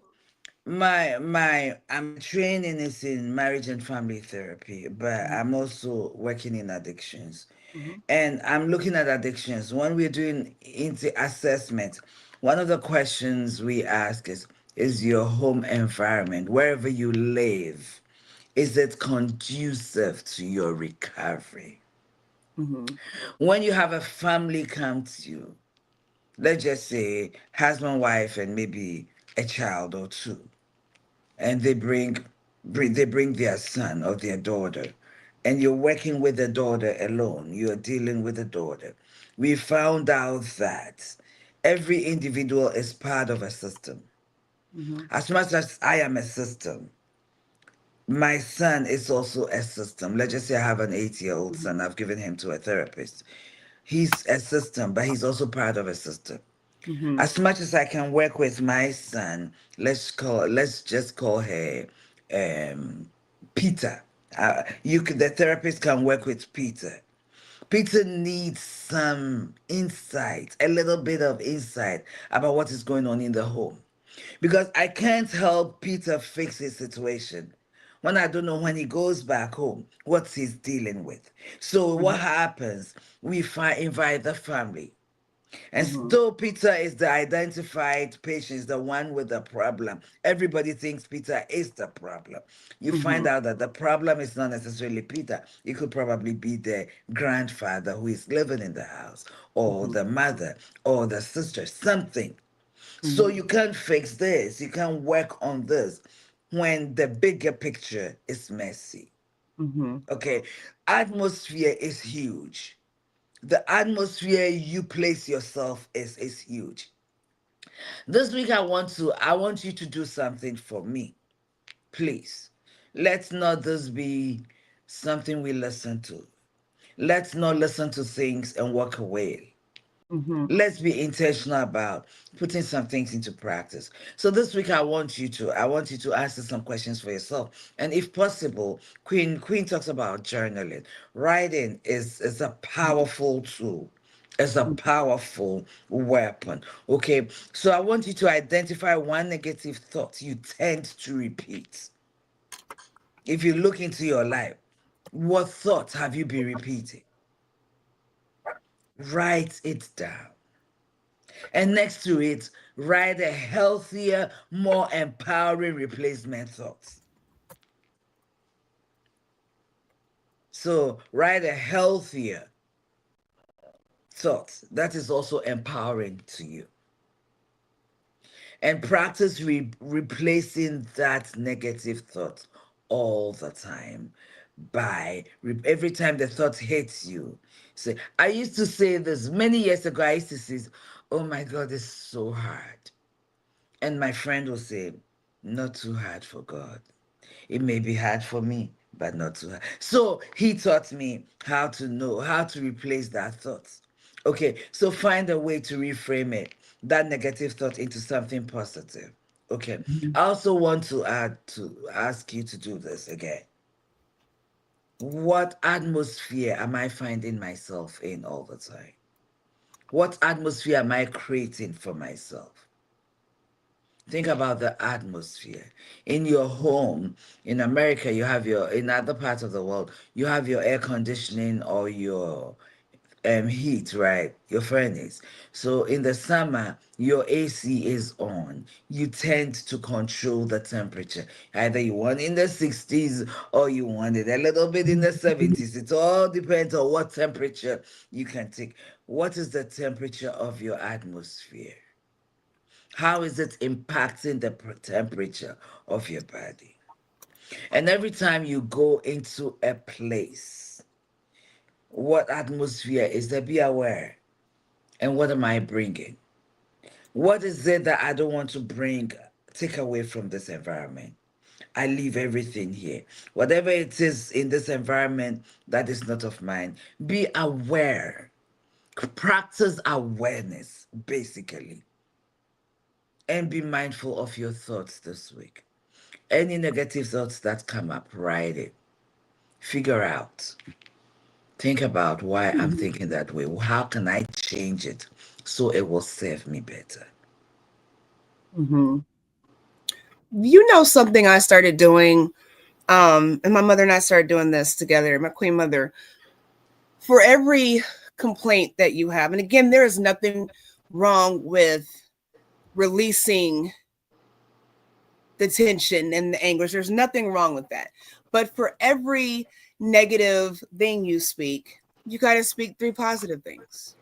B: my training is in marriage and family therapy, but
A: mhm,
B: I'm also working in addictions.
A: mhm,
B: And I'm looking at addictions. When we're doing into assessment, one of the questions we ask is your home environment, wherever you live, is it conducive to your recovery?
A: mhm,
B: When you have a family come to you, let's just say husband, wife, and maybe a child or two, and they bring their son or their daughter, and you're working with the daughter alone, you're dealing with the daughter. We found out that every individual is part of a system.
A: mhm,
B: As much as I am a system, my son is also a system. Let's just say I have an 8-year-old
A: mhm,
B: son, I've given him to a therapist. He's a system, but he's also part of a system.
A: mhm,
B: As much as I can work with my son, let's just call her um, Peter. The therapist can work with Peter. Peter needs some insight, a little bit of insight about what is going on in the home, because I can't help Peter fix his situation when I don't know when he goes back home what he's dealing with. So what
A: mhm,
B: happens? Invite the family, and
A: mhm,
B: still, Peter is the identified patient, the one with the problem. Everybody thinks Peter is the problem. You find
A: mhm,
B: out that the problem is not necessarily Peter. It could probably be the grandfather who is living in the house, or
A: mhm,
B: the mother, or the sister, something. So
A: mhm,
B: you can't fix this, you can't work on this when the bigger picture is messy.
A: mhm,
B: Okay, atmosphere is huge. The atmosphere you place yourself is huge. This week I want you to do something for me. Please. Let's not this be something we listen to. Let's not listen to things and walk away.
A: mhm,
B: Let's be intentional about putting some things into practice. So this week I want you to answer some questions for yourself. And if possible, Queen talks about journaling. Writing is a powerful tool. It's a
A: mhm,
B: powerful weapon. Okay. So I want you to identify one negative thought you tend to repeat. If you look into your life, what thoughts have you been repeating? Write it down. And next to it, write a healthier, more empowering replacement thoughts. So write a healthier thought that is also empowering to you. And practice replacing that negative thought all the time by every time the thought hits you. Say, I used to say this many years ago. I used to say, oh my God, it's so hard. And my friend will say, not too hard for God. It may be hard for me, but not too hard. So he taught me how to know, how to replace that thought. Okay, so find a way to reframe it, that negative thought into something positive. Okay,
A: mhm,
B: I also want to ask you to do this again. What atmosphere am I finding myself in all the time? What atmosphere am I creating for myself? Think about the atmosphere in your home. In America, you have in other parts of the world, you have your air conditioning or your heat, right? Your furnace. So in the summer, your AC is on. You tend to control the temperature. Either you want in the 60s or you want it a little bit in the
A: mhm,
B: 70s. It all depends on what temperature you can take. What is the temperature of your atmosphere? How is it impacting the temperature of your body? And every time you go into a place, what atmosphere is there? Be aware. And what am I bringing? What is it that I don't want to bring, take away from this environment? I leave everything here. Whatever it is in this environment that is not of mine, be aware. Practice awareness, basically. And be mindful of your thoughts this week. Any negative thoughts that come up, write it. Figure out. Think about why I'm thinking that way. How can I change it so it will serve me better?
A: Mm-hmm. You know, something I started doing, and my mother and I started doing this together, my queen mother, for every complaint that you have, and again, there is nothing wrong with releasing the tension and the anguish. There's nothing wrong with that. But for every negative thing you speak, you got to speak 3 positive things.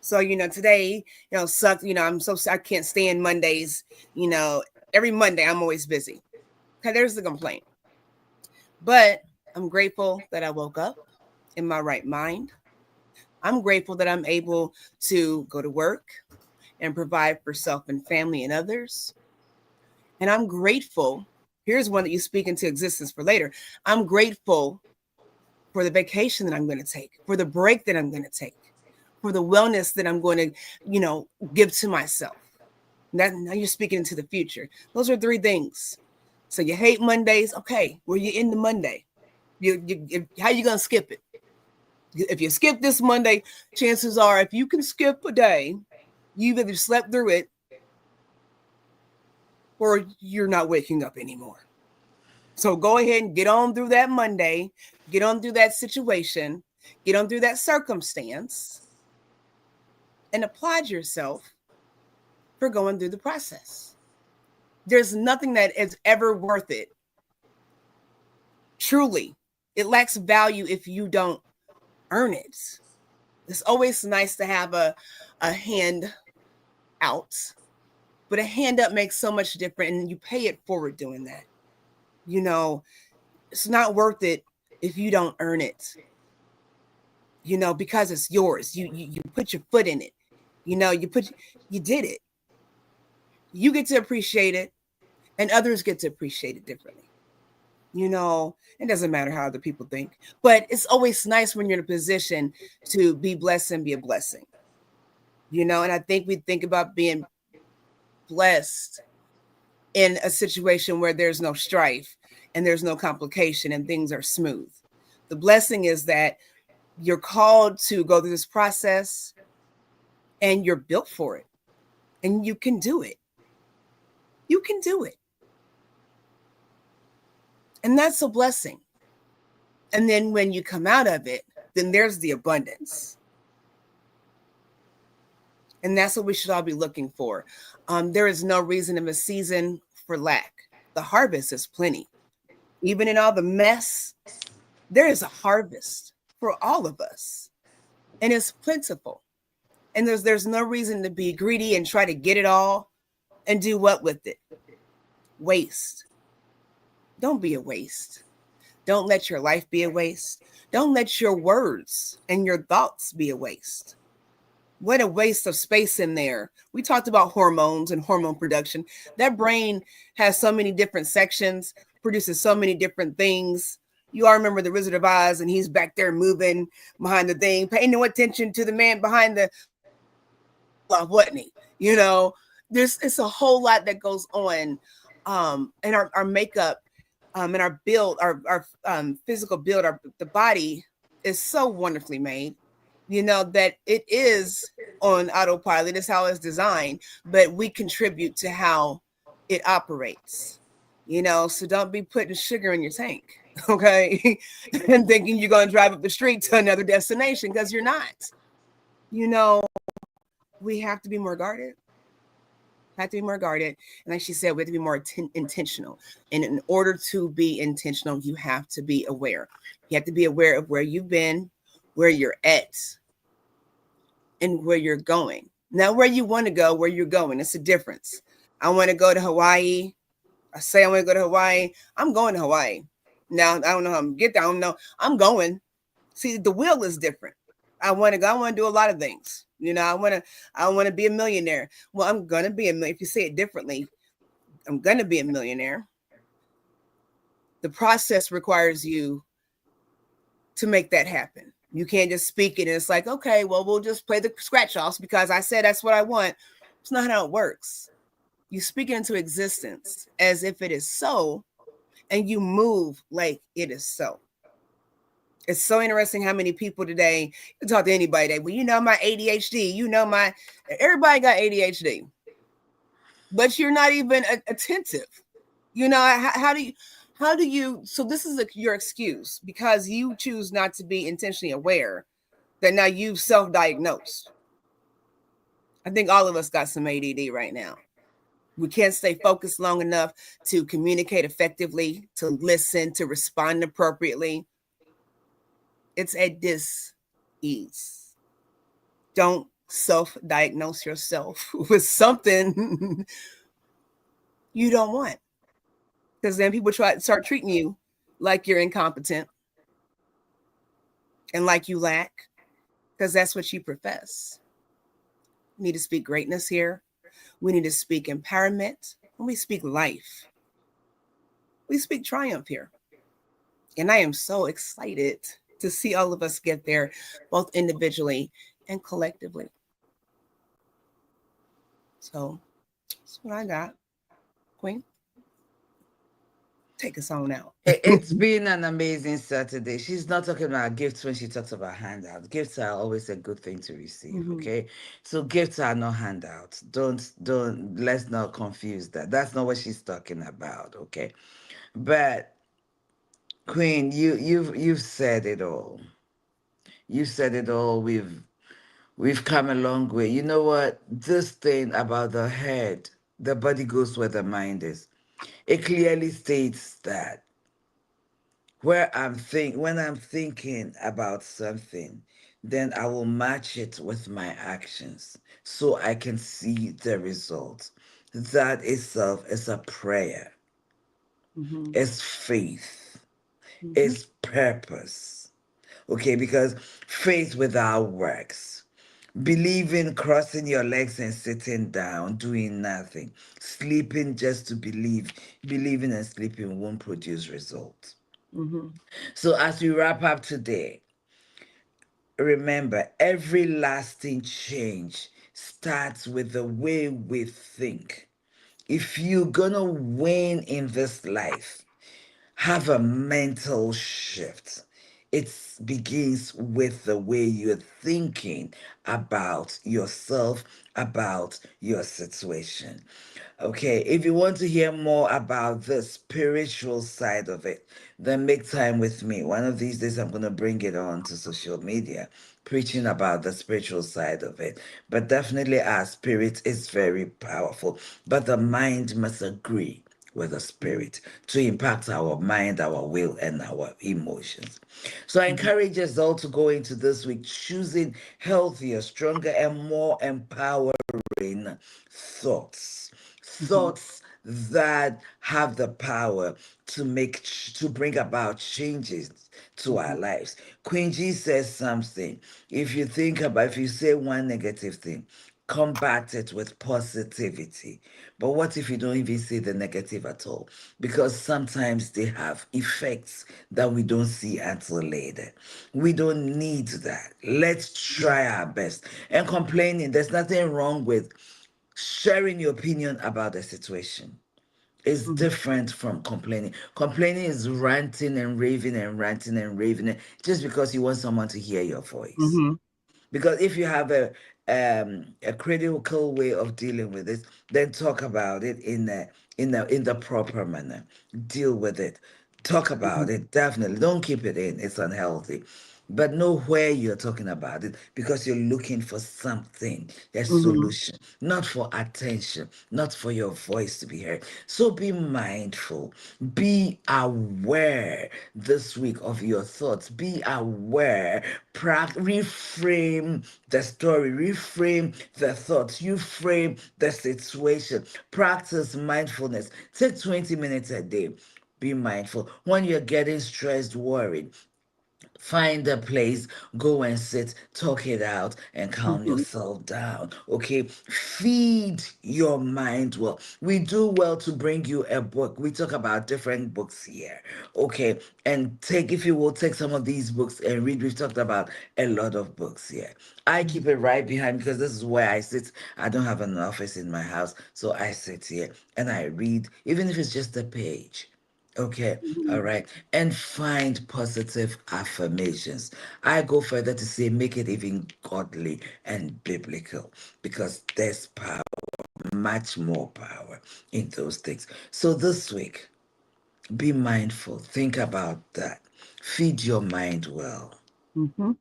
A: So, you know, today, you know, sucked, you know, I can't stand Mondays. You know, every Monday I'm always busy. Okay, there's the complaint. But I'm grateful that I woke up in my right mind. I'm grateful that I'm able to go to work and provide for self and family and others. And I'm grateful. Here's one that you speak into existence for later. I'm grateful for the vacation that I'm going to take, for the break that I'm going to take, for the wellness that I'm going to, you know, give to myself. That now you're speaking into the future. Those are 3 things. So you hate Mondays. Okay, well, you're in the Monday. How you going to skip it? If you skip this Monday, chances are if you can skip a day, you've either slept through it or you're not waking up anymore. So go ahead and get on through that Monday, get on through that situation, get on through that circumstance, and applaud yourself for going through the process. There's nothing that is ever worth it. Truly, it lacks value if you don't earn it. It's always nice to have a hand out, but a hand up makes so much different, and you pay it forward doing that. You know, it's not worth it if you don't earn it. You know, because it's yours. You put your foot in it. You know, you did it. You get to appreciate it, and others get to appreciate it differently. You know, it doesn't matter how other people think, but it's always nice when you're in a position to be blessed and be a blessing. You know, and I think we think about being blessed in a situation where there's no strife and there's no complication and things are smooth. The blessing is that you're called to go through this process and you're built for it and you can do it. You can do it. And that's a blessing. And then when you come out of it, then there's the abundance. And that's what we should all be looking for. There is no reason in a season for lack. The harvest is plenty. Even in all the mess, there is a harvest for all of us. And it's plentiful. And there's no reason to be greedy and try to get it all and do what with it? Waste. Don't be a waste. Don't let your life be a waste. Don't let your words and your thoughts be a waste. What a waste of space in there. We talked about hormones and hormone production. That brain has so many different sections, produces so many different things. You all remember the Wizard of Oz, and he's back there moving behind the thing, paying no attention to the man behind the wasn't he? You know, it's a whole lot that goes on. And our makeup, and our build, our physical build, the body is so wonderfully made, you know, that it is on autopilot. It's how it's designed, but we contribute to how it operates, you know, so don't be putting sugar in your tank, okay, and thinking you're going to drive up the street to another destination, because you're not. You know, we have to be more guarded. And like she said, we have to be more intentional. And in order to be intentional, you have to be aware. You have to be aware of where you've been, where you're at, and where you're going. Not where you want to go, where you're going. It's a difference. I want to go to Hawaii. I say I want to go to Hawaii. I'm going to Hawaii. Now I don't know how I'm gonna get there. I don't know. I'm going. See, the will is different. I want to go. I want to do a lot of things. You know, I want to be a millionaire. Well, I'm gonna be a millionaire. If you say it differently, I'm gonna be a millionaire. The process requires you to make that happen. You can't just speak it and it's like, okay, well, we'll just play the scratch offs because I said that's what I want. It's not how it works. You speak it into existence as if it is so, and you move like it is so. It's so interesting how many people today, you talk to anybody today, well, you know, my ADHD, everybody got ADHD, but you're not even attentive. You know, how do you, so this is your excuse because you choose not to be intentionally aware that now you've self-diagnosed. I think all of us got some ADD right now. We can't stay focused long enough to communicate effectively, to listen, to respond appropriately. It's a dis-ease. Don't self-diagnose yourself with something you don't want. Because then people try to start treating you like you're incompetent and like you lack, because that's what you profess. We need to speak greatness here. We need to speak empowerment. And we speak life. We speak triumph here. And I am so excited to see all of us get there, both individually and collectively. So that's what I got. Queen, take us on out.
B: It's been an amazing Saturday. She's not talking about gifts when she talks about handouts. Gifts are always a good thing to receive,
A: Mm-hmm.
B: okay? So gifts are not handouts. Let's not confuse that. That's not what she's talking about, okay? But Queen, you've said it all. You said it all. We've come a long way. You know what? This thing about the head, the body goes where the mind is. It clearly states that when I'm thinking about something, then I will match it with my actions so I can see the results. That itself is a prayer.
A: Mm-hmm.
B: It's faith.
A: Mm-hmm.
B: It's purpose. Okay, because faith without works. Believing, crossing your legs and sitting down, doing nothing. Sleeping just to believe. Believing and sleeping won't produce results.
A: Mm-hmm.
B: So as we wrap up today, remember, every lasting change starts with the way we think. If you're gonna win in this life, have a mental shift. It begins with the way you're thinking about yourself, about your situation. Okay, if you want to hear more about the spiritual side of it, then make time with me. One of these days, I'm going to bring it on to social media, preaching about the spiritual side of it. But definitely, our spirit is very powerful, but the mind must agree with the spirit to impact our mind, our will, and our emotions. So I
A: Mm-hmm.
B: encourage us all to go into this week choosing healthier, stronger, and more empowering thoughts.
A: Mm-hmm.
B: Thoughts that have the power to bring about changes to our
A: Mm-hmm.
B: lives. Queen G says something. If you say one negative thing, combat it with positivity. But what if you don't even see the negative at all? Because sometimes they have effects that we don't see until later. We don't need that. Let's try our best. And complaining, there's nothing wrong with sharing your opinion about the situation. Is
A: Mm-hmm.
B: different from complaining. Complaining is ranting and raving and ranting and raving just because you want someone to hear your voice.
A: Mm-hmm.
B: Because if you have a critical way of dealing with this, then talk about it in the proper manner. Deal with it. Talk about it, definitely. Don't keep it in, it's unhealthy. But know where you're talking about it because you're looking for something, a
A: Mm-hmm.
B: solution, not for attention, not for your voice to be heard. So be mindful, be aware this week of your thoughts, be aware, reframe the story, reframe the thoughts, you frame the situation, practice mindfulness. Take 20 minutes a day. Be mindful. When you're getting stressed, worried, find a place, go and sit, talk it out, and calm
A: Mm-hmm.
B: yourself down. Okay? Feed your mind well. We do well to bring you a book. We talk about different books here. Okay? And take, if you will, take some of these books and read. We've talked about a lot of books here. I keep it right behind because this is where I sit. I don't have an office in my house, so I sit here and I read, even if it's just a page. Okay,
A: Mm-hmm.
B: all right. And find positive affirmations. I go further to say make it even godly and biblical because there's power, much more power in those things. So this week, be mindful. Think about that. Feed your mind well.
A: Mm-hmm.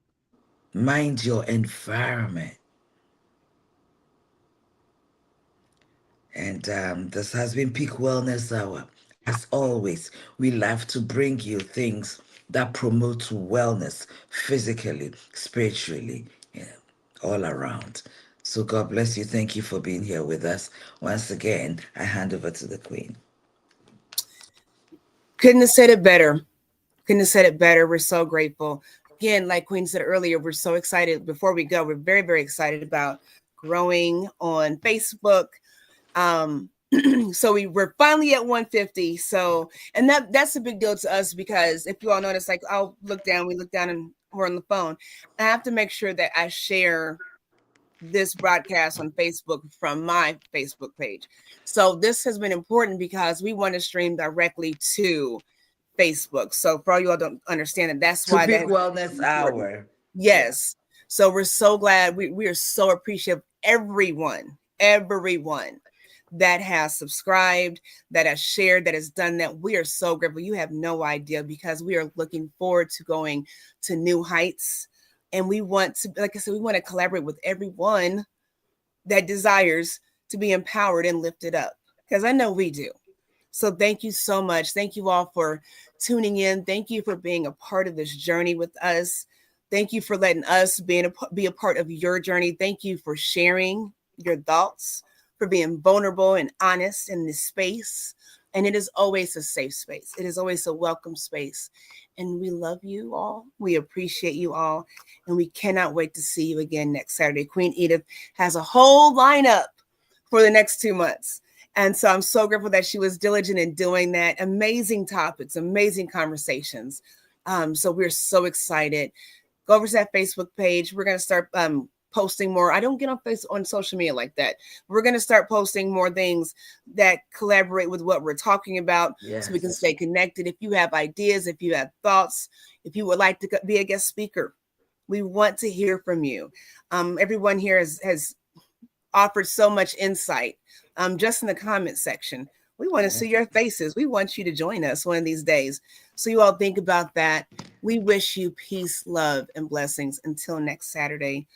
B: Mind your environment. And this has been Peak Wellness Hour. As always, we love to bring you things that promote wellness physically, spiritually, yeah, all around. So God bless you. Thank you for being here with us. Once again, I hand over to the Queen.
A: Couldn't have said it better. Couldn't have said it better. We're so grateful. Again, like Queen said earlier, we're so excited. Before we go, we're very, very excited about growing on Facebook. Um, so we're finally at 150. So, and that's a big deal to us because if you all notice, like I'll look down, we look down and we're on the phone. I have to make sure that I share this broadcast on Facebook from my Facebook page. So this has been important because we want to stream directly to Facebook. So for all you all don't understand it, that's
B: To
A: why
B: Peak
A: that's
B: Wellness
A: important.
B: Hour. Yeah.
A: Yes. So we're so glad. We are so appreciative. Everyone that has subscribed, that has shared, that has done that. We are so grateful. You have no idea because we are looking forward to going to new heights. And we want to, like I said, we want to collaborate with everyone that desires to be empowered and lifted up because I know we do. So thank you so much. Thank you all for tuning in. Thank you for being a part of this journey with us. Thank you for letting us be a part of your journey. Thank you for sharing your thoughts, for being vulnerable and honest in this space. And it is always a safe space. It is always a welcome space. And we love you all. We appreciate you all. And we cannot wait to see you again next Saturday. Queen Edith has a whole lineup for the next 2 months. And so I'm so grateful that she was diligent in doing that. Amazing topics, amazing conversations. So we're so excited. Go over to that Facebook page. We're going to start posting more. I don't get on social media like that. We're going to start posting more things that collaborate with what we're talking about so we can
B: Yes.
A: stay connected. If you have ideas, if you have thoughts, if you would like to be a guest speaker, we want to hear from you. Everyone here has offered so much insight just in the comment section. We want to see
B: Yes.
A: your faces. We want you to join us one of these days. So you all think about that. We wish you peace, love, and blessings until next Saturday.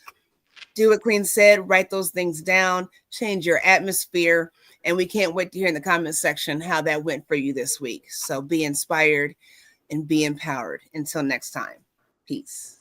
A: Do what Queen said, write those things down, change your atmosphere. And we can't wait to hear in the comment section how that went for you this week. So be inspired and be empowered. Until next time, peace.